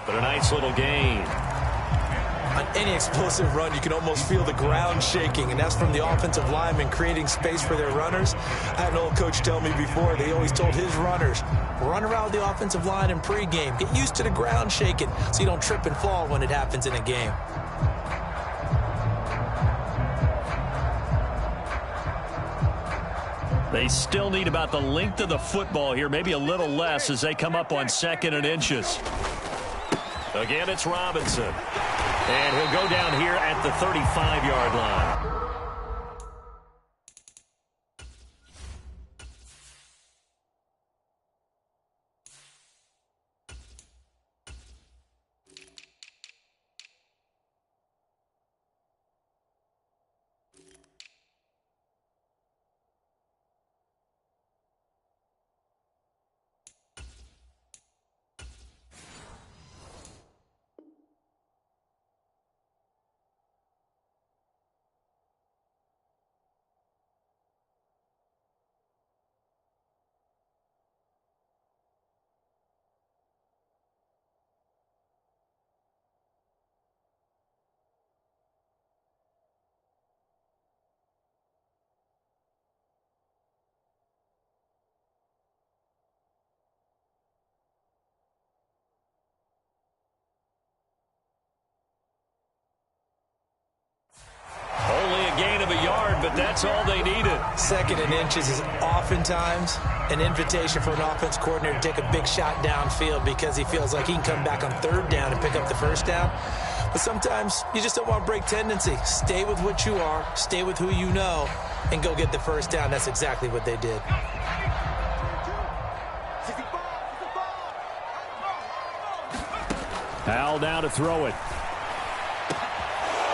But a nice little gain. On any explosive run, you can almost feel the ground shaking, and that's from the offensive linemen creating space for their runners. I had an old coach tell me before, they always told his runners, run around the offensive line in pregame. Get used to the ground shaking so you don't trip and fall when it happens in a game. They still need about the length of the football here, maybe a little less as they come up on 2nd and inches. Again, it's Robinson. And he'll go down here at the 35-yard line. Gain of a yard, but that's all they needed. 2nd and inches is oftentimes an invitation for an offense coordinator to take a big shot downfield because he feels like he can come back on 3rd down and pick up the 1st down. But sometimes you just don't want to break tendency. Stay with what you are, stay with who you know, and go get the 1st down. That's exactly what they did. Al now to throw it.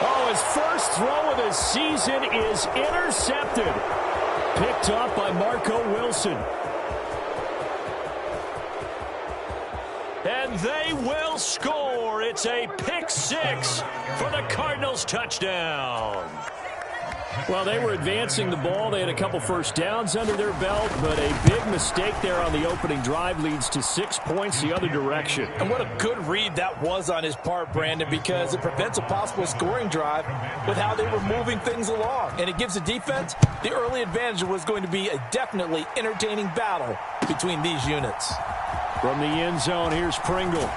Oh, his first throw of the season is intercepted. Picked off by Marco Wilson. And they will score. It's a pick 6 for the Cardinals touchdown. Well, they were advancing the ball. They had a couple 1st downs under their belt, but a big mistake there on the opening drive leads to 6 points the other direction. And what a good read that was on his part, Brandon, because it prevents a possible scoring drive with how they were moving things along. And it gives the defense the early advantage. Was going to be a definitely entertaining battle between these units. From the end zone, here's Pringle.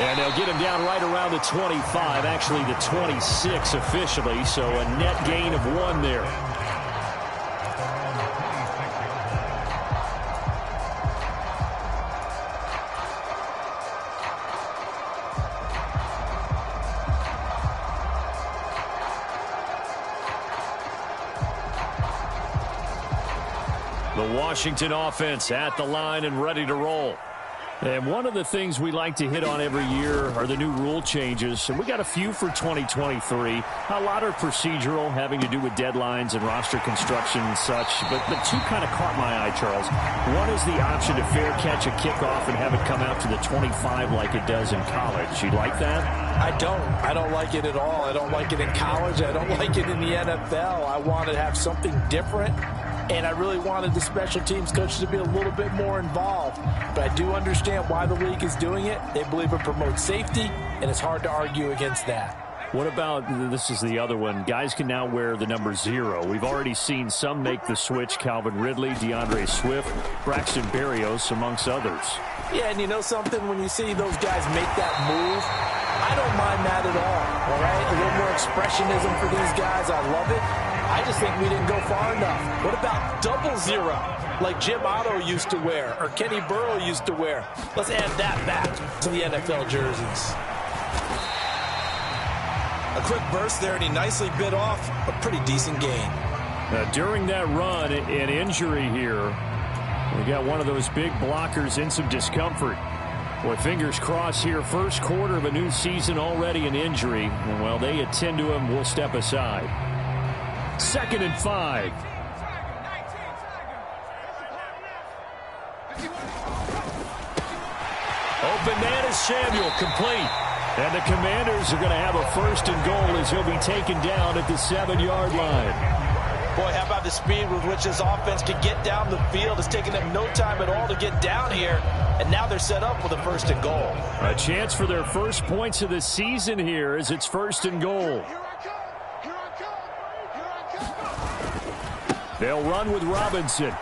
And they'll get him down right around the 25, actually the 26 officially, so a net gain of 1 there. The Washington offense at the line and ready to roll. And one of the things we like to hit on every year are the new rule changes. And we got a few for 2023. A lot are procedural, having to do with deadlines and roster construction and such. But 2 kind of caught my eye, Charles. One is the option to fair catch a kickoff and have it come out to the 25 like it does in college. You like that? I don't like it at all. I don't like it in college. I don't like it in the NFL. I want to have something different. And I really wanted the special teams coaches to be a little bit more involved. But I do understand why the league is doing it. They believe it promotes safety, and it's hard to argue against that. What about, this is the other one, guys can now wear the number 0. We've already seen some make the switch, Calvin Ridley, DeAndre Swift, Braxton Berrios, amongst others. Yeah, and you know something? When you see those guys make that move, I don't mind that at all right? A little more expressionism for these guys. I love it. I just think we didn't go far enough. What about 00, like Jim Otto used to wear or Kenny Burrow used to wear? Let's add that back to the NFL jerseys. A quick burst there, and he nicely bit off a pretty decent gain. Now, during that run, an injury here. We got one of those big blockers in some discomfort. Boy, fingers crossed here. First quarter of a new season, already an injury. And while they attend to him, we'll step aside. 2nd and 5. Open man is Samuel, complete. And the Commanders are going to have a 1st and goal as he'll be taken down at the 7-yard line. Boy, how about the speed with which this offense can get down the field? It's taking them no time at all to get down here, and now they're set up with a 1st and goal. A chance for their first points of the season here as it's 1st and goal. They'll run with Robinson.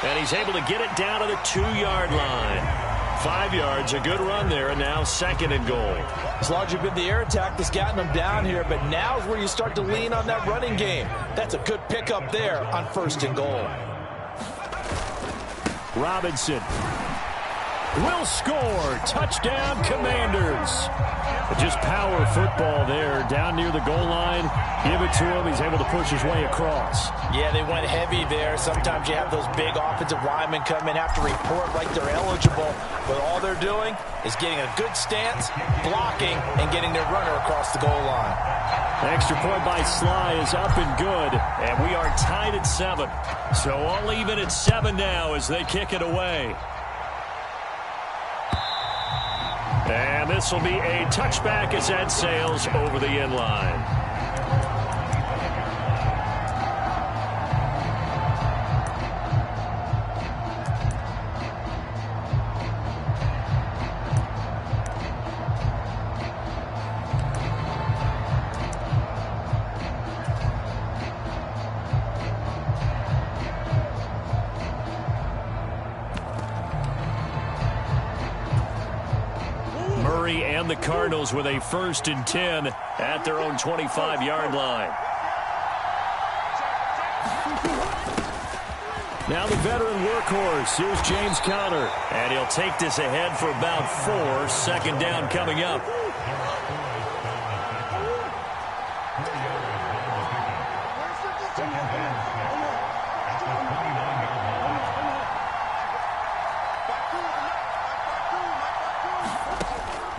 And he's able to get it down to the 2-yard line. 5 yards, a good run there, and now 2nd and goal. It's largely been the air attack that's gotten them down here, but now is where you start to lean on that running game. That's a good pickup there on 1st and goal. Robinson will score. Touchdown, Commanders. Just power football there down near the goal line. Give it to him. He's able to push his way across. Yeah, they went heavy there. Sometimes you have those big offensive linemen come in, have to report like they're eligible. But all they're doing is getting a good stance, blocking, and getting their runner across the goal line. Extra point by Sly is up and good. And we are tied at 7. So all even at 7 now as they kick it away. And this will be a touchback as that sails over the end line. And the Cardinals with a 1st and 10 at their own 25-yard line. Now the veteran workhorse. Here's James Conner. And he'll take this ahead for about 4. 2nd down coming up.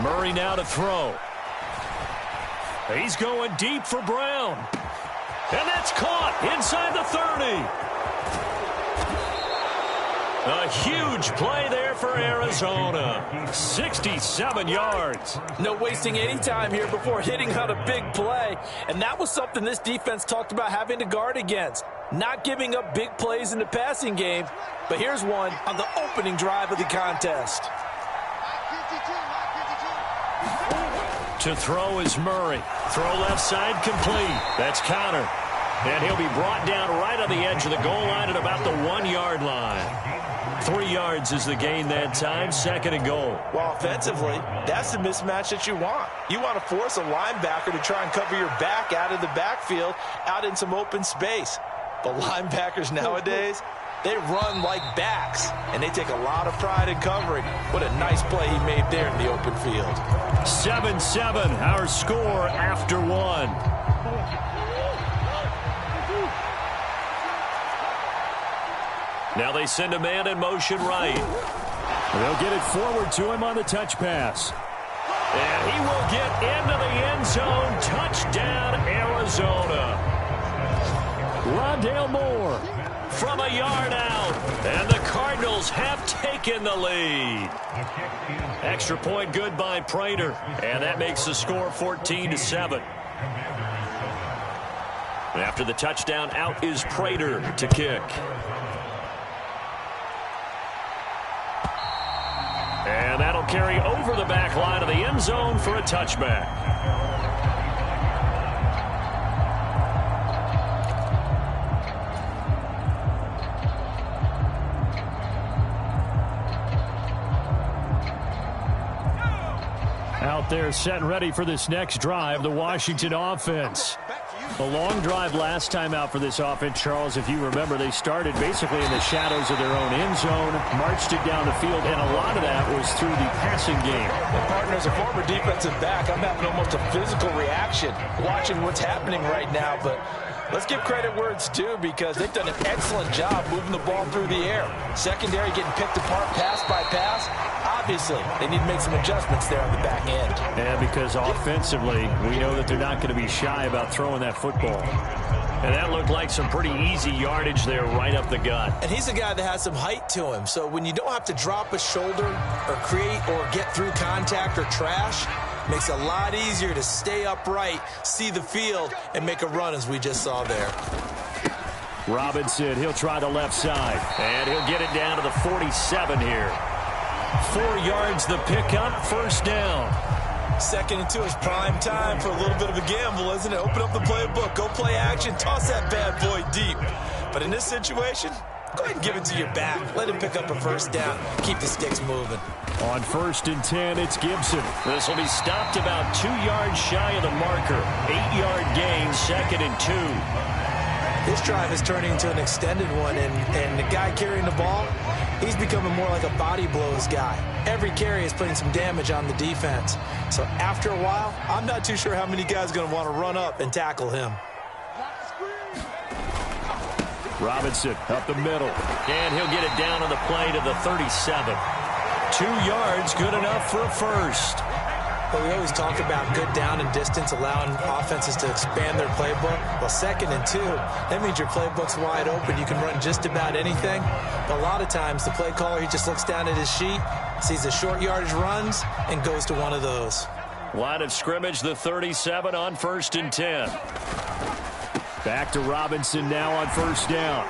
Murray now to throw. He's going deep for Brown. And that's caught inside the 30. A huge play there for Arizona. 67 yards. No wasting any time here before hitting on a big play. And that was something this defense talked about having to guard against. Not giving up big plays in the passing game. But here's one on the opening drive of the contest. To throw is Murray. Throw left side complete. That's Conner. And he'll be brought down right on the edge of the goal line at about the 1-yard line. 3 yards is the gain that time. 2nd and goal. Well, offensively, that's the mismatch that you want. You want to force a linebacker to try and cover your back out of the backfield, out in some open space. But linebackers nowadays, they run like backs, and they take a lot of pride in covering. What a nice play he made there in the open field. 7-7, our score after 1. Now they send a man in motion right. They'll get it forward to him on the touch pass. And he will get into the end zone. Touchdown, Arizona. Rondale Moore from a yard out. And the Cardinals have taken the lead. Extra point good by Prater. And that makes the score 14-7. After the touchdown, out is Prater to kick. And that'll carry over the back line of the end zone for a touchback. Out there set and ready for this next drive, the Washington offense. The long drive last time out for this offense, Charles, if you remember, they started basically in the shadows of their own end zone, marched it down the field, and a lot of that was through the passing game. Well, partner, as a former defensive back, I'm having almost a physical reaction watching what's happening right now, but let's give credit where it's due because they've done an excellent job moving the ball through the air. Secondary getting picked apart pass by pass. Obviously, they need to make some adjustments there on the back end. And because offensively, we know that they're not going to be shy about throwing that football. And that looked like some pretty easy yardage there right up the gut. And he's a guy that has some height to him. So when you don't have to drop a shoulder or create or get through contact or trash, makes it a lot easier to stay upright, see the field, and make a run as we just saw there. Robinson, he'll try the left side. And he'll get it down to the 47 here. 4 yards the pickup, first down. 2nd and 2 is prime time for a little bit of a gamble, isn't it? Open up the playbook, go play action, toss that bad boy deep. But in this situation, go ahead and give it to your back. Let him pick up a first down. Keep the sticks moving. On 1st and 10, it's Gibson. This will be stopped about 2 yards shy of the marker. 8-yard gain, 2nd and 2. This drive is turning into an extended one, and the guy carrying the ball, he's becoming more like a body blows guy. Every carry is putting some damage on the defense. So after a while, I'm not too sure how many guys are going to want to run up and tackle him. Robinson up the middle, and he'll get it down on the play to the 37. 2 yards, good enough for a first. Well, we always talk about good down and distance, allowing offenses to expand their playbook. Well, 2nd and 2, that means your playbook's wide open. You can run just about anything. But a lot of times, the play caller, he just looks down at his sheet, sees the short yardage runs, and goes to one of those. Line of scrimmage, the 37 on 1st and 10. Back to Robinson now on 1st down.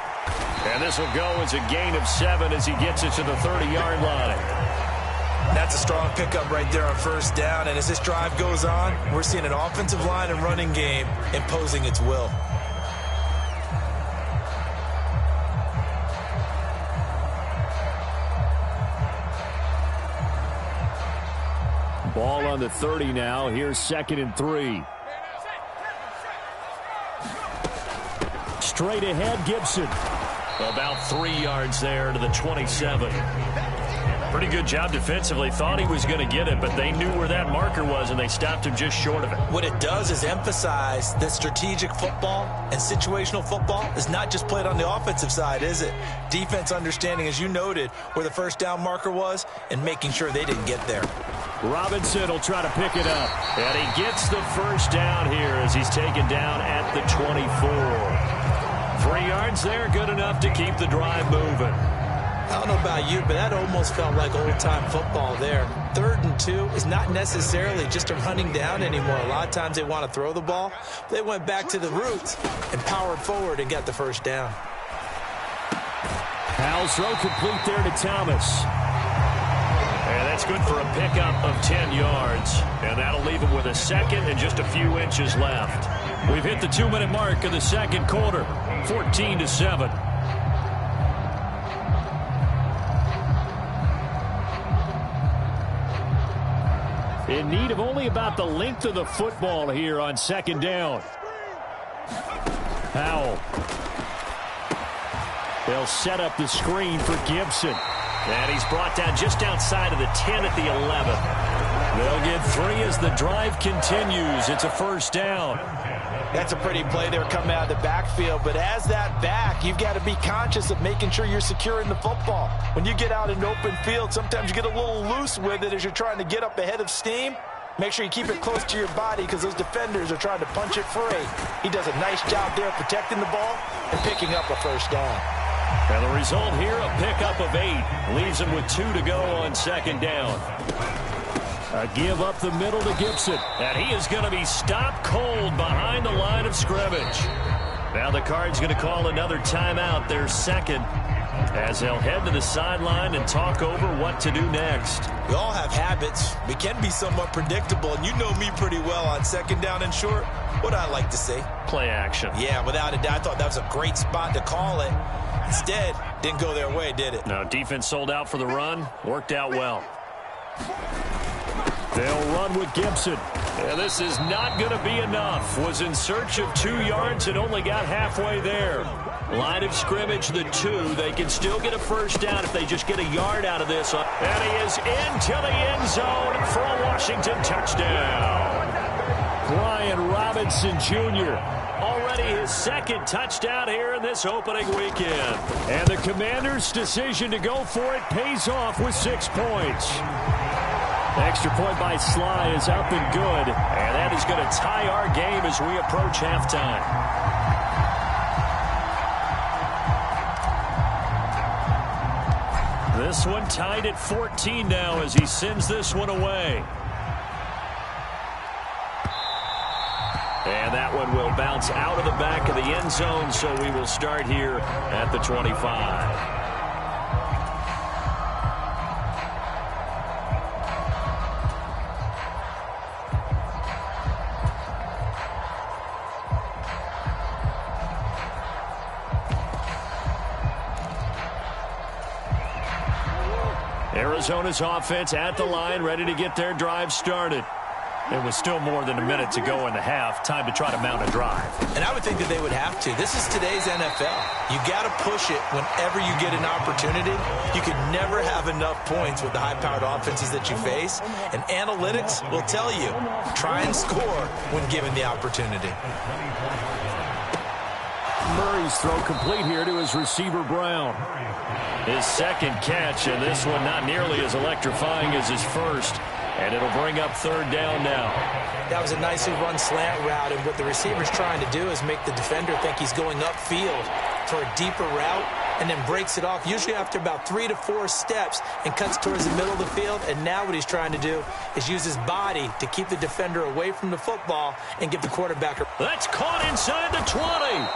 And this will go as a gain of 7 as he gets it to the 30-yard line. That's a strong pickup right there on 1st down. And as this drive goes on, we're seeing an offensive line and running game imposing its will. Ball on the 30 now. Here's 2nd and 3. Straight ahead, Gibson. About 3 yards there to the 27. Pretty good job defensively. Thought he was going to get it, but they knew where that marker was, and they stopped him just short of it. What it does is emphasize that strategic football and situational football is not just played on the offensive side, is it? Defense understanding, as you noted, where the 1st down marker was and making sure they didn't get there. Robinson will try to pick it up, and he gets the first down here as he's taken down at the 24. 3 yards there, good enough to keep the drive moving. I don't know about you, but that almost felt like old-time football there. 3rd and 2 is not necessarily just a running down anymore. A lot of times they want to throw the ball. They went back to the roots and powered forward and got the first down. Powell's throw complete there to Thomas. And that's good for a pickup of 10 yards. And that'll leave him with a 2nd and just a few inches left. We've hit the 2-minute mark of the 2nd quarter. 14-7. In need of only about the length of the football here on 2nd down. Powell. They'll set up the screen for Gibson. And he's brought down just outside of the 10 at the 11. They'll get 3 as the drive continues. It's a first down. That's a pretty play there coming out of the backfield. But as that back, you've got to be conscious of making sure you're securing the football. When you get out in open field, sometimes you get a little loose with it as you're trying to get up ahead of steam. Make sure you keep it close to your body because those defenders are trying to punch it free. He does a nice job there protecting the ball and picking up a first down. And the result here, a pickup of 8. Leaves him with 2 to go on 2nd down. A give up the middle to Gibson. And he is going to be stopped cold behind the line of scrimmage. Now the Cards going to call another timeout, their 2nd, as they'll head to the sideline and talk over what to do next. We all have habits. We can be somewhat predictable, and you know me pretty well on 2nd down and short. What I like to say? Play action. Yeah, without a doubt. I thought that was a great spot to call it. Instead, didn't go their way, did it? No, defense sold out for the run. Worked out well. They'll run with Gibson. And this is not going to be enough. Was in search of 2 yards and only got halfway there. Line of scrimmage, the 2. They can still get a first down if they just get a yard out of this. And he is into the end zone for a Washington touchdown. Brian Robinson Jr. already his 2nd touchdown here in this opening weekend. And the Commanders' decision to go for it pays off with 6 points. Extra point by Sly is up and good. And that is going to tie our game as we approach halftime. This one tied at 14 now as he sends this one away. And And that one will bounce out of the back of the end zone, so we will start here at the 25. Arizona's offense at the line, ready to get their drive started. It was still more than a minute to go in the half. Time to try to mount a drive. And I would think that they would have to. This is today's NFL. You got to push it whenever you get an opportunity. You could never have enough points with the high-powered offenses that you face. And analytics will tell you, try and score when given the opportunity. Murray's throw complete here to his receiver, Brown. His second catch, and this one not nearly as electrifying as his first. And it'll bring up third down now. That was a nicely run slant route, and what the receiver's trying to do is make the defender think he's going upfield for a deeper route, and then breaks it off, usually after about 3 to 4 steps, and cuts towards the middle of the field. And now what he's trying to do is use his body to keep the defender away from the football and get the quarterback. That's caught inside the 20.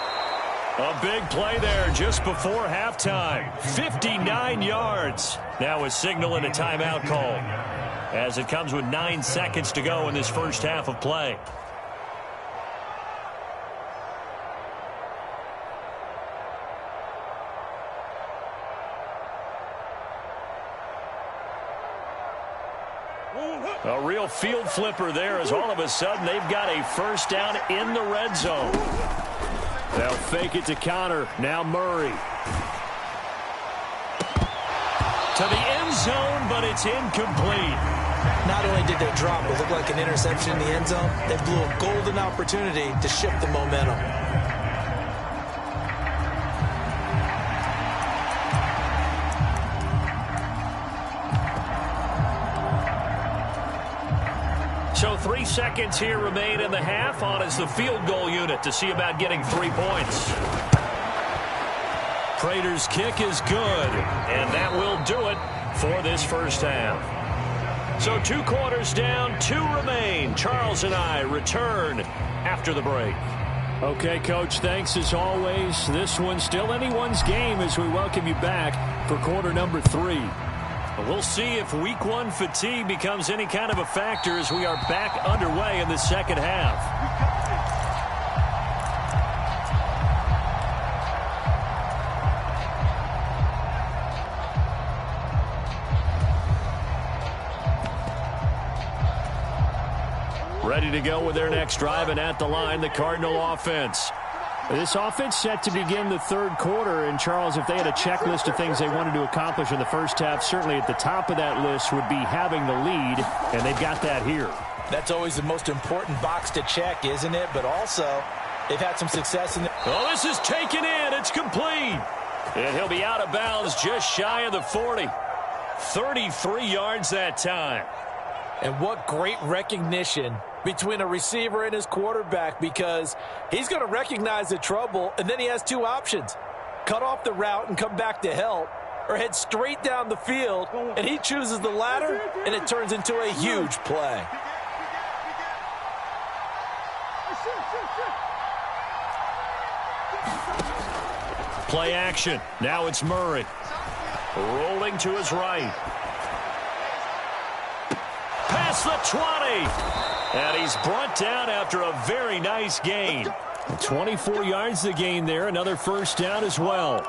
A big play there just before halftime. 59 yards. Now a signal and a timeout call, as it comes with 9 seconds to go in this first half of play. A real field flipper there, as all of a sudden they've got a first down in the red zone. They'll fake it to counter. Now Murray. To the end zone, but it's incomplete. Not only did they drop, it looked like an interception in the end zone, they blew a golden opportunity to shift the momentum. So 3 seconds here remain in the half. On is the field goal unit to see about getting 3 points. Prater's kick is good, and that will do it for this first half. So 2 quarters down, 2 remain. Charles and I return after the break. Okay, Coach, thanks as always. This one's still anyone's game as we welcome you back for quarter number 3. We'll see if week 1 fatigue becomes any kind of a factor as we are back underway in the second half. Ready to go with their next drive, and at the line, the Cardinal offense. This offense set to begin the third quarter, and Charles, if they had a checklist of things they wanted to accomplish in the first half, certainly at the top of that list would be having the lead, and they've got that here. That's always the most important box to check, isn't it? But also, they've had some success in the... Oh, this is taken in. It's complete. And he'll be out of bounds just shy of the 40. 33 yards that time. And what great recognition between a receiver and his quarterback, because he's going to recognize the trouble, and then he has 2 options. Cut off the route and come back to help, or head straight down the field, and he chooses the latter, and it turns into a huge play. Play action. Now it's Murray. Rolling to his right. Past the 20. And he's brought down after a very nice gain. 24 yards the gain there. Another first down as well.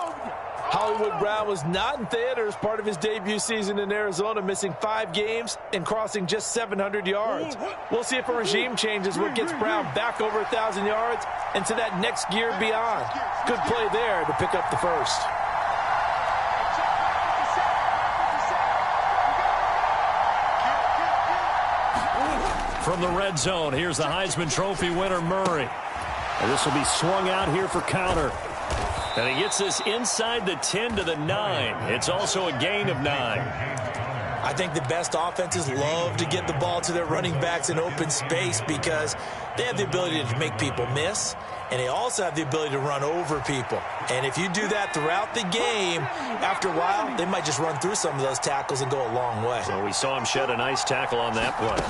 Hollywood Brown was not in theater as part of his debut season in Arizona, missing 5 games and crossing just 700 yards. We'll see if a regime changes what gets Brown back over 1,000 yards and to that next gear beyond. Good play there to pick up the first. From the red zone, here's the Heisman Trophy winner, Murray. And this will be swung out here for counter. And he gets this inside the 10 to the 9. It's also a gain of 9. I think the best offenses love to get the ball to their running backs in open space because they have the ability to make people miss, and they also have the ability to run over people. And if you do that throughout the game, after a while, they might just run through some of those tackles and go a long way. So we saw him shed a nice tackle on that play.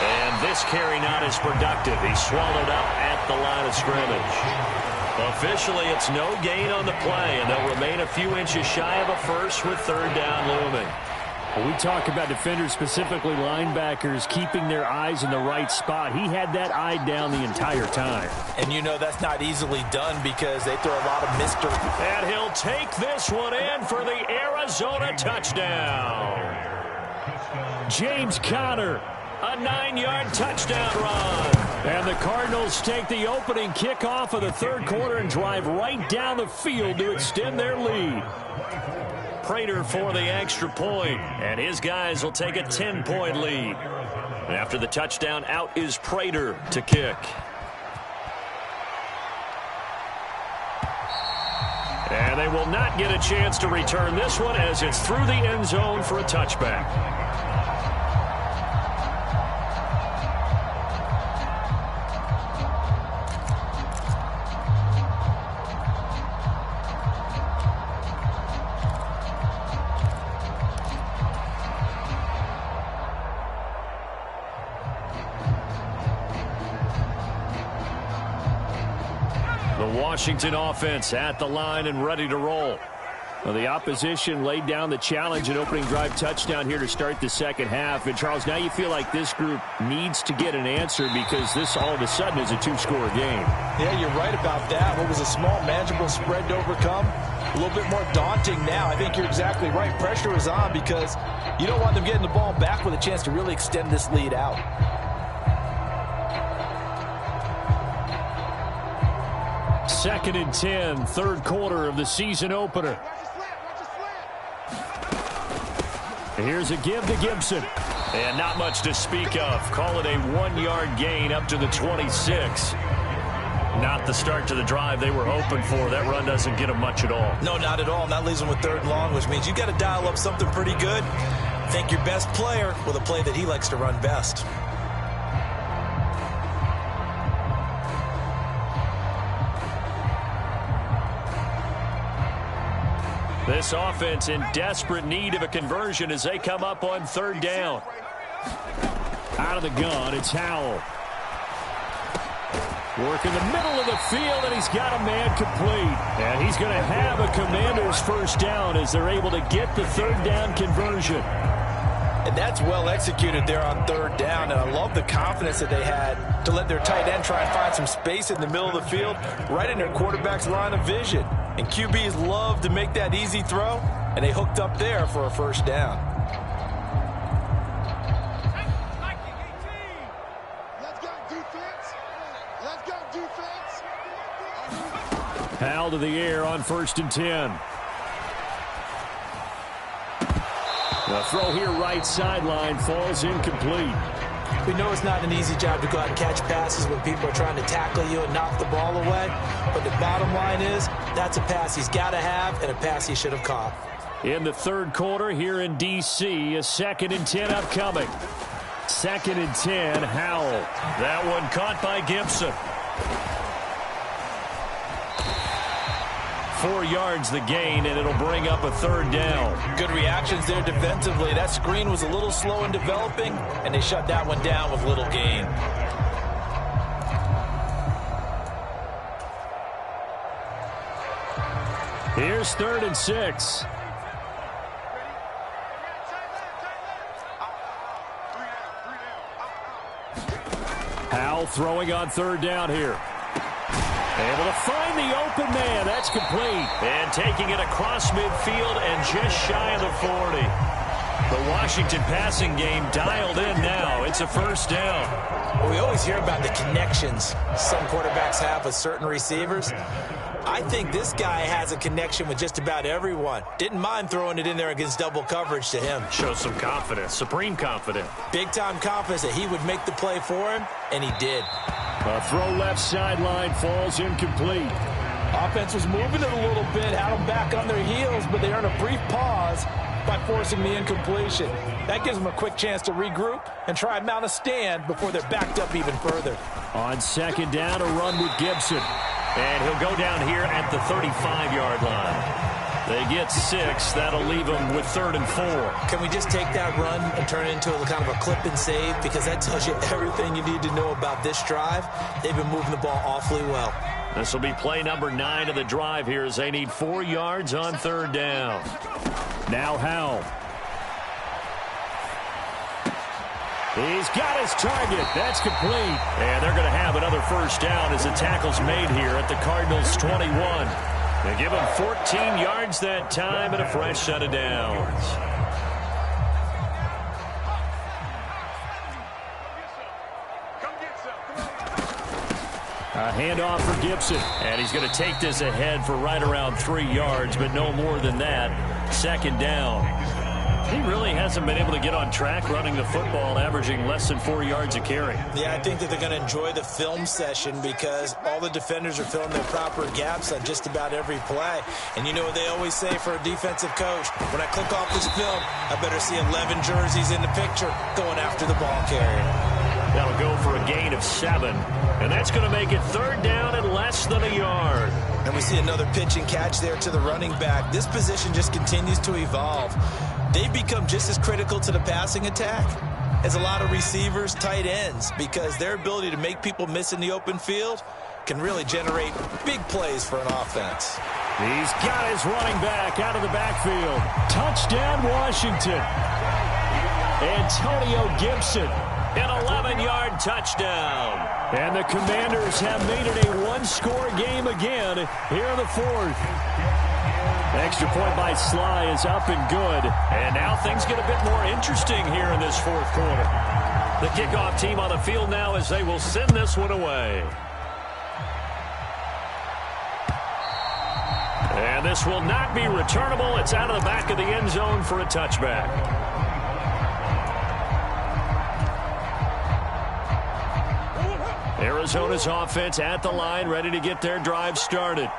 And this This carry not as productive. He's swallowed up at the line of scrimmage. Officially, it's no gain on the play, and they'll remain a few inches shy of a first with third down looming. When we talk about defenders, specifically linebackers, keeping their eyes in the right spot, he had that eye down the entire time. And you know that's not easily done because they throw a lot of mystery. And he'll take this one in for the Arizona touchdown. James Conner, a 9-yard touchdown run. And the Cardinals take the opening kickoff of the third quarter and drive right down the field to extend their lead. Prater for the extra point, and his guys will take a 10-point lead. After the touchdown, out is Prater to kick. And they will not get a chance to return this one as it's through the end zone for a touchback. Washington offense at the line and ready to roll. Well, the opposition laid down the challenge and opening drive touchdown here to start the second half. And, Charles, now you feel like this group needs to get an answer because this all of a sudden is a two-score game. Yeah, you're right about that. What was a small, manageable spread to overcome, a little bit more daunting now. I think you're exactly right. Pressure is on because you don't want them getting the ball back with a chance to really extend this lead out. Second and 10, third quarter of the season opener. Here's a give to Gibson. And not much to speak of. Call it a 1-yard gain up to the 26. Not the start to the drive they were hoping for. That run doesn't get them much at all. No, not at all. That leaves them with third and long, which means you got to dial up something pretty good. Think your best player with a play that he likes to run best. This offense in desperate need of a conversion as they come up on third down. Out of the gun, it's Howell. Work in the middle of the field, and he's got a man complete. And he's going to have a Commander's first down as they're able to get the third down conversion. And that's well executed there on third down. And I love the confidence that they had to let their tight end try and find some space in the middle of the field, right in their quarterback's line of vision. And QBs love to make that easy throw, and they hooked up there for a first down. Howell to the air on first and 10. The throw here right sideline falls incomplete. We know it's not an easy job to go out and catch passes when people are trying to tackle you and knock the ball away. But the bottom line is that's a pass he's got to have and a pass he should have caught. In the third quarter here in D.C., a second and 10 upcoming. Second and 10, Howell. That one caught by Gibson. 4 yards the gain, and it'll bring up a third down. Good reactions there defensively. That screen was a little slow in developing, and they shut that one down with little gain. Here's third and 6. Howell throwing on third down here. Able to find the open man. That's complete. And taking it across midfield and just shy of the 40. The Washington passing game dialed in now. It's a first down. Well, we always hear about the connections some quarterbacks have with certain receivers. I think this guy has a connection with just about everyone. Didn't mind throwing it in there against double coverage to him. Shows some confidence, supreme confidence. Big-time confidence that he would make the play for him, and he did. A throw left sideline falls incomplete. Offense was moving it a little bit, had them back on their heels, but they earned a brief pause by forcing the incompletion. That gives them a quick chance to regroup and try and mount a stand before they're backed up even further. On second down, a run with Gibson. And he'll go down here at the 35-yard line. They get 6. That'll leave them with 3rd and 4. Can we just take that run and turn it into a kind of a clip and save? Because that tells you everything you need to know about this drive. They've been moving the ball awfully well. This will be play number 9 of the drive here as they need 4 yards on 3rd down. Now Howell. He's got his target. That's complete. And they're going to have another first down as the tackle's made here at the Cardinals' 21. They give him 14 yards that time and a fresh set of downs. A handoff for Gibson. And he's going to take this ahead for right around 3 yards, but no more than that. 2nd down. He really hasn't been able to get on track running the football, averaging less than 4 yards a carry. Yeah, I think that they're going to enjoy the film session because all the defenders are filling their proper gaps on just about every play. And you know what they always say for a defensive coach? When I click off this film, I better see 11 jerseys in the picture going after the ball carrier. That'll go for a gain of 7. And that's going to make it 3rd down and less than a yard. And we see another pitch and catch there to the running back. This position just continues to evolve. They've become just as critical to the passing attack as a lot of receivers, tight ends, because their ability to make people miss in the open field can really generate big plays for an offense. He's got his running back out of the backfield. Touchdown, Washington. Antonio Gibson. An 11-yard touchdown. And the Commanders have made it a one-score game again here in the 4th. Extra point by Sly is up and good. And now things get a bit more interesting here in this 4th quarter. The kickoff team on the field now as they will send this one away. And this will not be returnable. It's out of the back of the end zone for a touchback. Arizona's offense at the line, ready to get their drive started.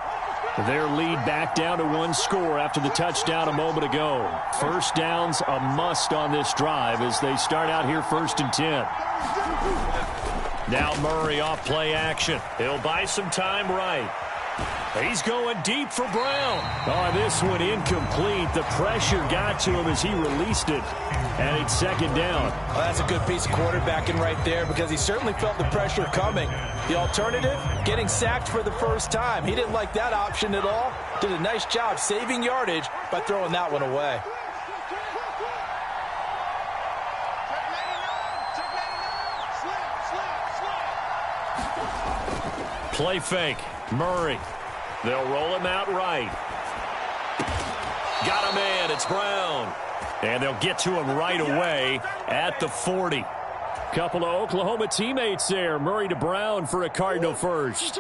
Their lead back down to 1 score after the touchdown a moment ago. First down's a must on this drive as they start out here 1st and 10. Now Murray off play action. He'll buy some time right. He's going deep for Brown. Oh, this one incomplete. The pressure got to him as he released it. And it's 2nd down. Well, that's a good piece of quarterbacking right there because he certainly felt the pressure coming. The alternative, getting sacked for the first time. He didn't like that option at all. Did a nice job saving yardage by throwing that one away. Play fake. Murray. They'll roll him out right. Got a man. It's Brown. And they'll get to him right away at the 40. Couple of Oklahoma teammates there. Murray to Brown for a Cardinal first.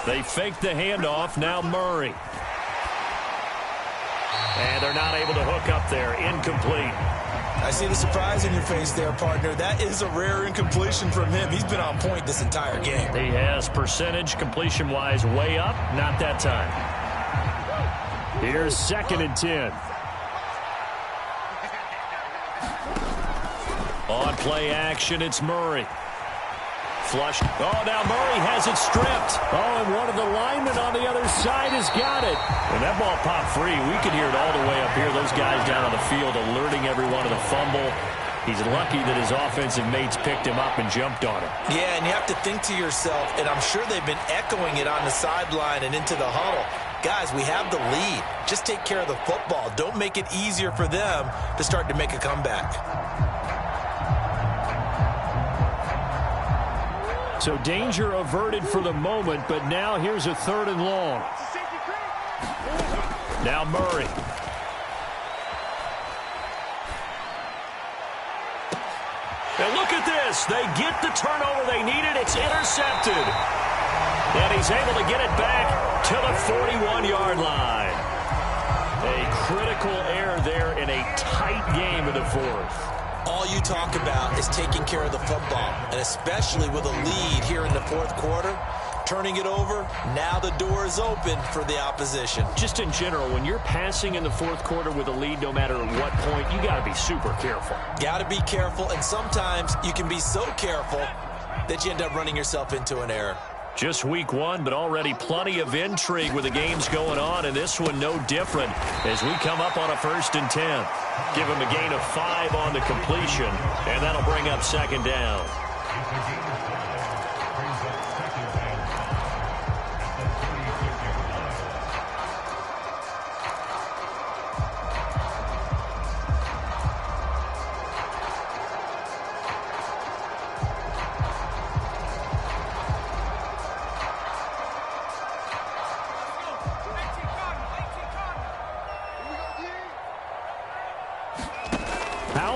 They fake the handoff. Now Murray. And they're not able to hook up there. Incomplete. I see the surprise in your face there, partner. That is a rare incompletion from him. He's been on point this entire game. He has percentage completion-wise way up. Not that time. Here's 2nd and 10. On play action, it's Murray. Flush. Oh, now Murray has it stripped. Oh, and one of the linemen on the other side has got it. And that ball popped free. We could hear it all the way up here. Those guys down on the field alerting everyone to the fumble. He's lucky that his offensive mates picked him up and jumped on him. Yeah, and you have to think to yourself, and I'm sure they've been echoing it on the sideline and into the huddle. Guys, we have the lead. Just take care of the football. Don't make it easier for them to start to make a comeback. So danger averted for the moment, but now here's a 3rd and long. Now Murray. Now look at this. They get the turnover they needed. It's intercepted. And he's able to get it back to the 41-yard line. A critical error there in a tight game in the 4th. All you talk about is taking care of the football, and especially with a lead here in the 4th quarter, turning it over. Now the door is open for the opposition. Just in general, when you're passing in the fourth quarter with a lead, no matter at what point, you got to be super careful. Got to be careful, and sometimes you can be so careful that you end up running yourself into an error. Just week one, but already plenty of intrigue with the games going on, and this one no different as we come up on a 1st and 10. Give him a gain of 5 on the completion, and that'll bring up 2nd down.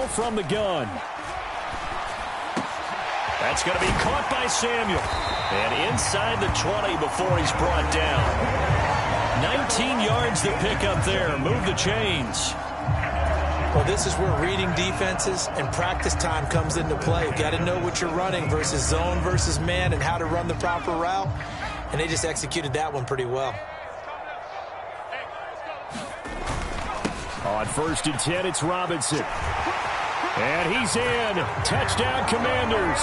From the gun. That's going to be caught by Samuel. And inside the 20 before he's brought down. 19 yards to pick up there. Move the chains. Well, this is where reading defenses and practice time comes into play. You've got to know what you're running versus zone versus man and how to run the proper route. And they just executed that one pretty well. On 1st and 10, it's Robinson. And he's in. Touchdown, Commanders.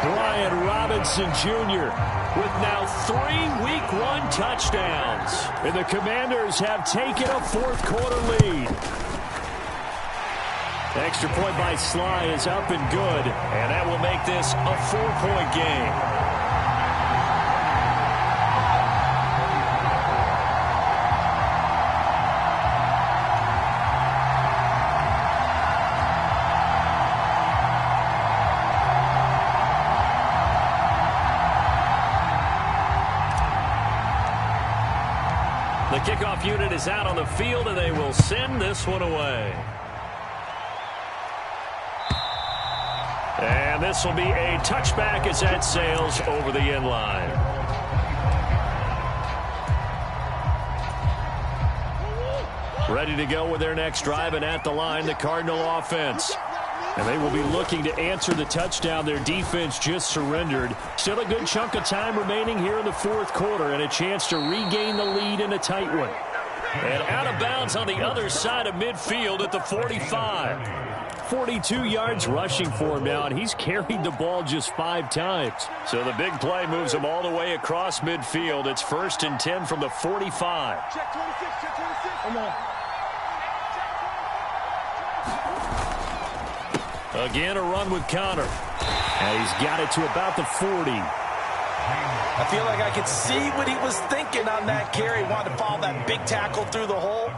Brian Robinson Jr. with now 3 Week 1 touchdowns. And the Commanders have taken a fourth quarter lead. Extra point by Sly is up and good. And that will make this a 4-point game. The kickoff unit is out on the field, and they will send this one away. And this will be a touchback as that sails over the end line. Ready to go with their next drive, and at the line, the Cardinal offense. And they will be looking to answer the touchdown their defense just surrendered. Still a good chunk of time remaining here in the fourth quarter and a chance to regain the lead in a tight one. And out of bounds on the other side of midfield at the 45. 42 yards rushing for him now, and he's carried the ball just 5 times. So the big play moves him all the way across midfield. It's 1st and 10 from the 45. Check 26, check 26. Come on. Again, a run with Connor. And he's got it to about the 40. I feel like I could see what he was thinking on that carry. Wanted to follow that big tackle through the hole.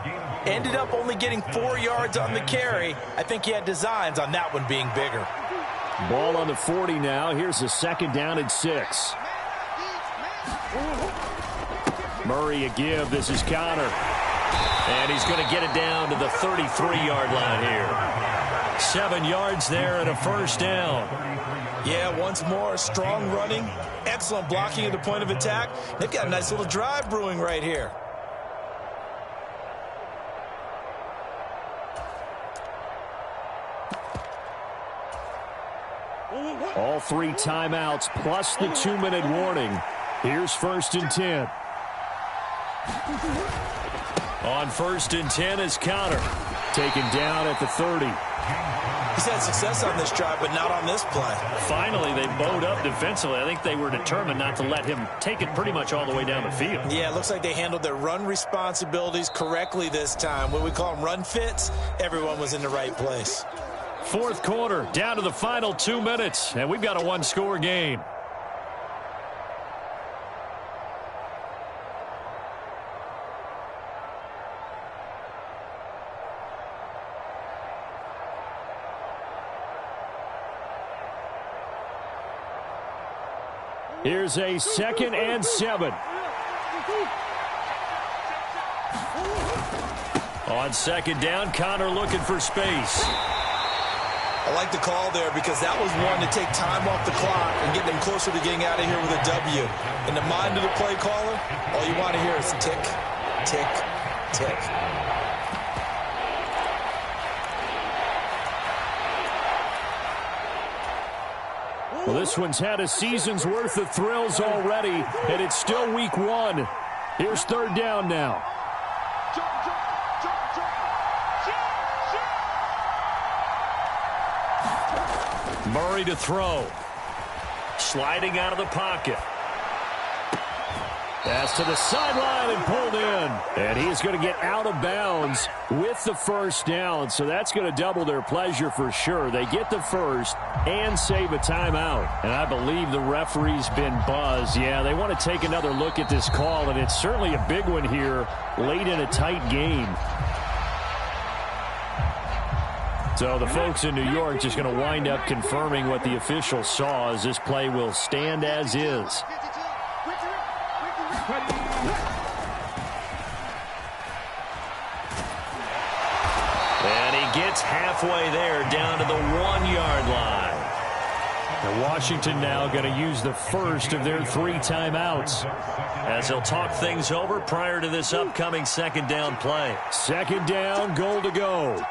Ended up only getting 4 yards on the carry. I think he had designs on that one being bigger. Ball on the 40 now. Here's a 2nd down and 6. Murray a give. This is Connor. And he's going to get it down to the 33-yard line here. 7 yards there and a 1st down. Yeah, once more, strong running, excellent blocking at the point of attack. They've got a nice little drive brewing right here. All 3 timeouts plus the 2-minute warning. Here's 1st and 10. On 1st and 10 is Connor. Taken down at the 30. He's had success on this drive, but not on this play. Finally, they bowed up defensively. I think they were determined not to let him take it pretty much all the way down the field. Yeah, it looks like they handled their run responsibilities correctly this time. What we call them run fits, everyone was in the right place. Fourth quarter, down to the final 2 minutes, and we've got a 1-score game. Here's a 2nd and 7. On 2nd down, Connor looking for space. I like the call there because that was one to take time off the clock and get them closer to getting out of here with a W. In the mind of the play caller, all you want to hear is tick, tick, tick. Well, this one's had a season's worth of thrills already, and it's still week 1. Here's third down now. Murray to throw. Sliding out of the pocket. Pass to the sideline and pulled in. And he's going to get out of bounds with the first down. So that's going to double their pleasure for sure. They get the first and save a timeout. And I believe the referee's been buzzed. Yeah, they want to take another look at this call, and it's certainly a big one here late in a tight game. So the folks in New York just going to wind up confirming what the official saw, as this play will stand as is. And he gets halfway there, down to the 1-yard line. And Washington now going to use the first of their 3 timeouts, as they'll talk things over prior to this upcoming second down play. Second down, goal to go.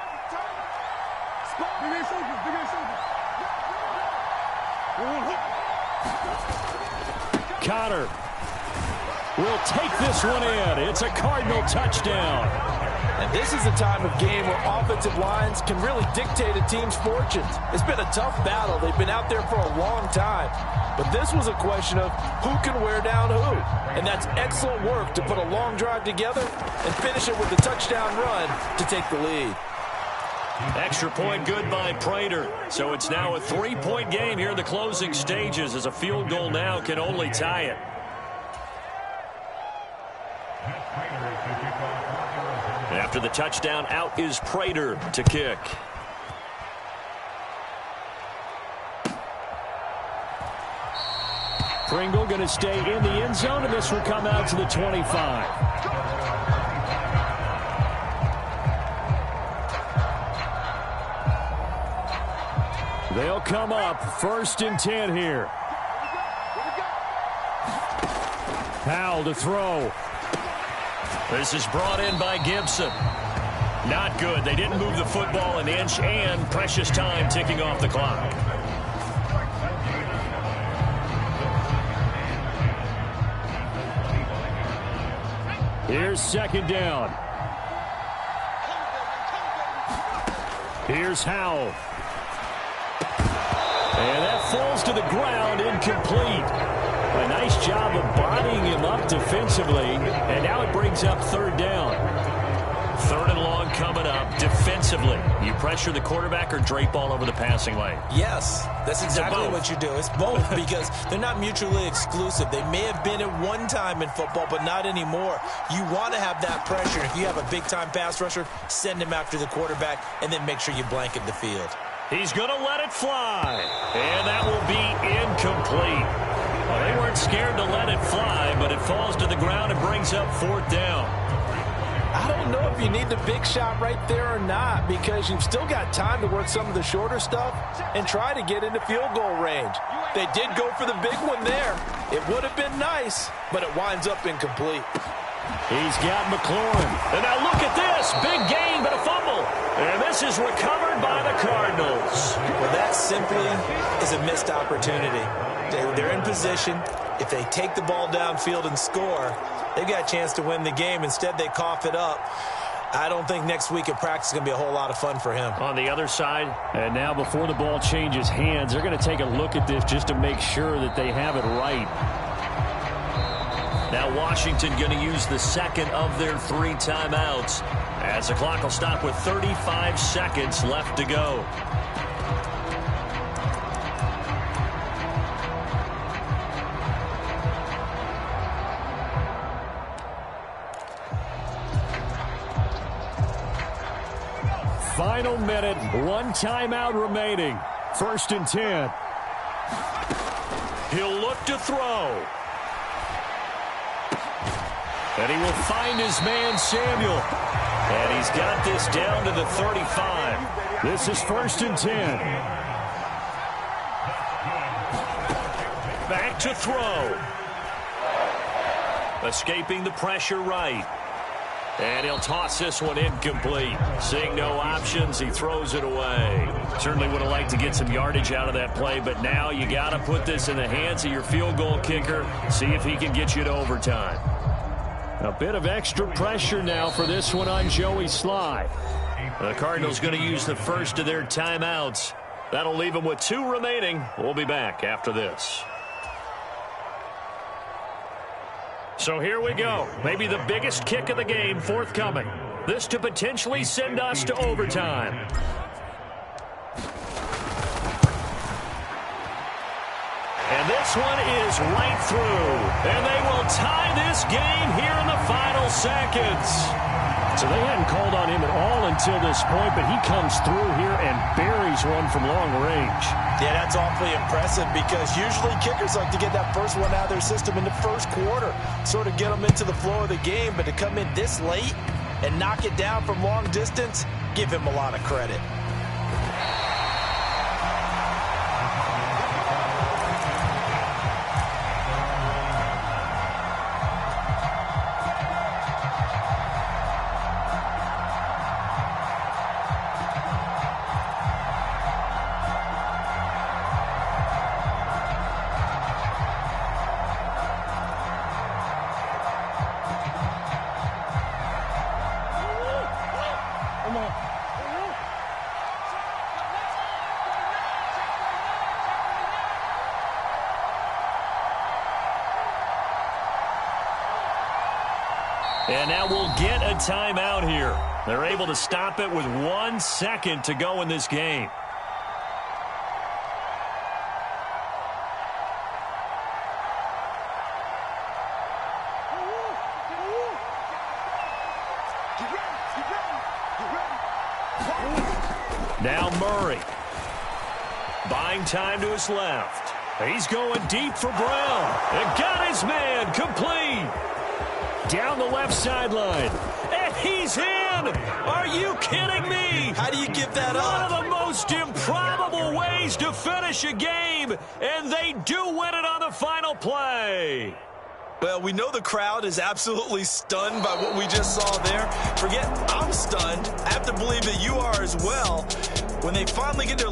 Connor will take this one in. It's a Cardinal touchdown. And this is a time of game where offensive lines can really dictate a team's fortunes. It's been a tough battle. They've been out there for a long time. But this was a question of who can wear down who. And that's excellent work to put a long drive together and finish it with a touchdown run to take the lead. Extra point good by Prater. So it's now a 3-point game here in the closing stages, as a field goal now can only tie it. After the touchdown, out is Prater to kick. Pringle going to stay in the end zone, and this will come out to the 25. They'll come up 1st and 10 here. Powell to throw. This is brought in by Gibson. Not good. They didn't move the football an inch, and precious time ticking off the clock. Here's second down. Here's Howell. And that falls to the ground, incomplete. A nice job of bodying him up defensively, and now it brings up third down. 3rd and long coming up defensively. You pressure the quarterback or drape all over the passing lane? Yes, that's exactly what you do. It's both, because they're not mutually exclusive. They may have been at one time in football, but not anymore. You want to have that pressure. If you have a big-time pass rusher, send him after the quarterback, and then make sure you blanket the field. He's going to let it fly, and that will be incomplete. Well, they weren't scared to let it fly, but it falls to the ground and brings up 4th down. I don't know if you need the big shot right there or not, because you've still got time to work some of the shorter stuff and try to get into field goal range. They did go for the big one there. It would have been nice, but it winds up incomplete. He's got McLaurin. And now look at this. Big gain, but a fumble. And this is recovered by the Cardinals. Well, that simply is a missed opportunity. They're in position. If they take the ball downfield and score, they've got a chance to win the game. Instead, they cough it up. I don't think next week at practice is going to be a whole lot of fun for him. On the other side. And now before the ball changes hands, they're going to take a look at this just to make sure that they have it right. Now Washington going to use the second of their 3 timeouts, as the clock will stop with 35 seconds left to go. Final minute, 1 timeout remaining. 1st and 10. He'll look to throw. And he will find his man, Samuel. And he's got this down to the 35. This is 1st and 10. Back to throw. Escaping the pressure right. And he'll toss this one incomplete. Seeing no options, he throws it away. Certainly would have liked to get some yardage out of that play, but now you got to put this in the hands of your field goal kicker. See if he can get you to overtime. A bit of extra pressure now for this one on Joey Sly. The Cardinals going to use the first of their timeouts. That'll leave them with 2 remaining. We'll be back after this. So here we go. Maybe the biggest kick of the game forthcoming. This to potentially send us to overtime. And this one is right through. And they will tie this game here in the final seconds. So they hadn't called on him at all until this point, but he comes through here and buries one from long range. Yeah, that's awfully impressive because usually kickers like to get that first one out of their system in the first quarter, sort of get them into the flow of the game, but to come in this late and knock it down from long distance, give him a lot of credit. And now we'll get a timeout here. They're able to stop it with 1 second to go in this game. Now Murray. Buying time to his left. He's going deep for Brown. And got his man complete. Down the left sideline. And he's in! Are you kidding me? How do you give that up? One of the most improbable ways to finish a game, and they do win it on the final play. Well, we know the crowd is absolutely stunned by what we just saw there. Forget I'm stunned. I have to believe that you are as well. When they finally get their